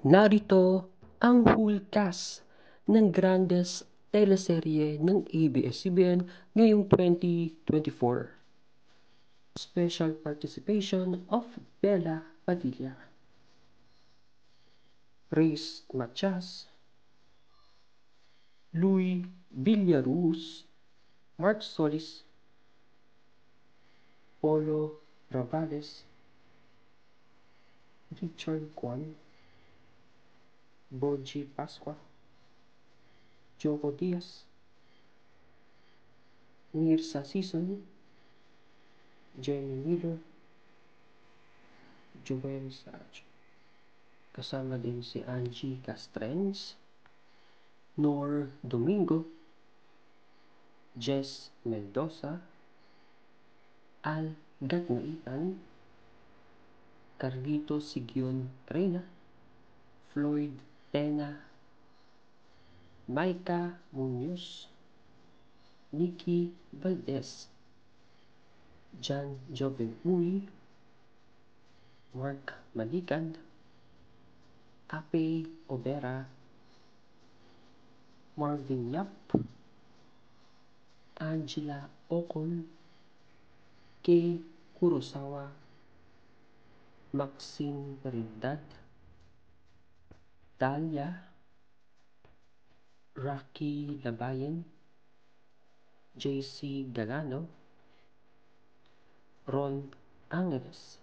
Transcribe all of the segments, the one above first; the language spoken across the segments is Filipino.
Narito ang whole cast ng Grandes teleserye ng ABS-CBN ngayong 2024. Special participation of Bella Padilla, Reyes Matias, Louie Villaruz, Mark Solis, Polo Ravales, Richard Kwan, Boji Pascua, Joko Diaz, Mirza Sison, Jenny Miller, Joel Saj. Kasama din si Angie Castrenz, Nor Domingo, Jess Mendoza, Al Gatnaitan, Carlito Sigyon Reyna, Floyd Tena, Maika Munoz, Nikki Valdez, Jan Joven Uy, Mark Malikan, Ape Obera, Marvin Yap, Angela Ocon, Kei Kurosawa, Maxine Rindad, Dalia, Rocky Labayen, JC Galano, Ron Angeles,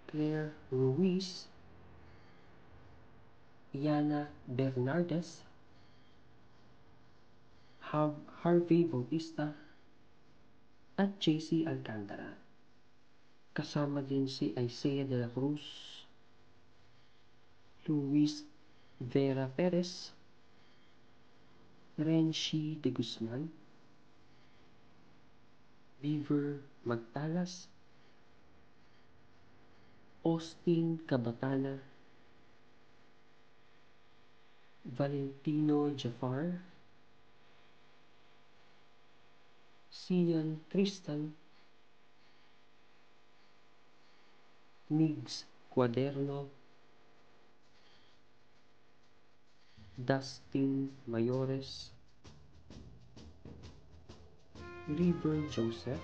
Claire Ruiz, Yana Bernardes, Harvey Bautista, at JC Alcantara. Kasama din si Isaiah de la Cruz, Luis Vera Perez, Renshi de Guzman, Beaver Magtalas, Austin Cabatana, Valentino Jafar, Sian Tristan, Migs Cuaderno, Dustin Mayores, River Joseph,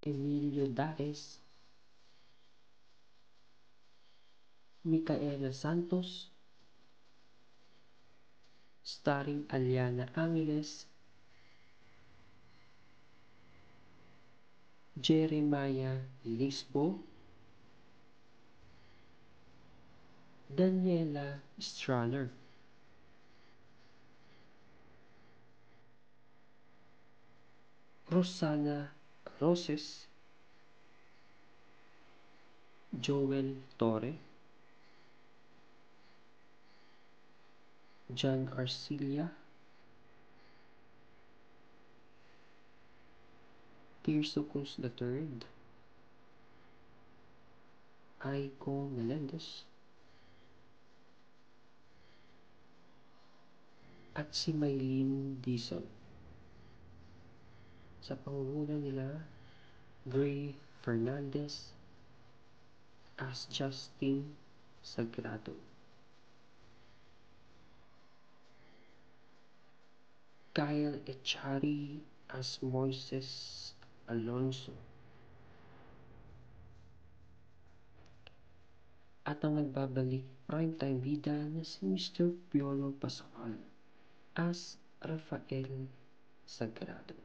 Emilio Daes, Micaela Santos, starring Aliana Angeles, Jeremiah Lisbo, Daniela Straller, Rosana Roses, Joel Torre, John Arcilia, Tirso Cruz III, Aiko Melendez, at si Maylene Dizon. Sa pangunguna nila, Gray Fernandez as Justin Sagrado, Kyle Echari as Moises Alonso, at ang nagbabalik primetime bida na si Mr. Piolo Pascual as Rafael Sagrado.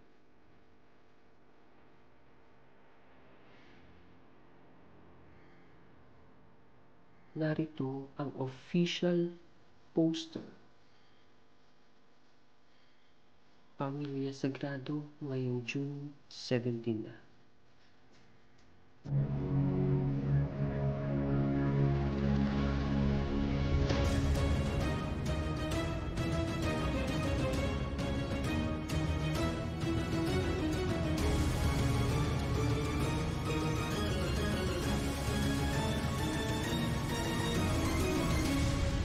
Narito ang official poster. Pamilya Sagrado ngayong June 17 na.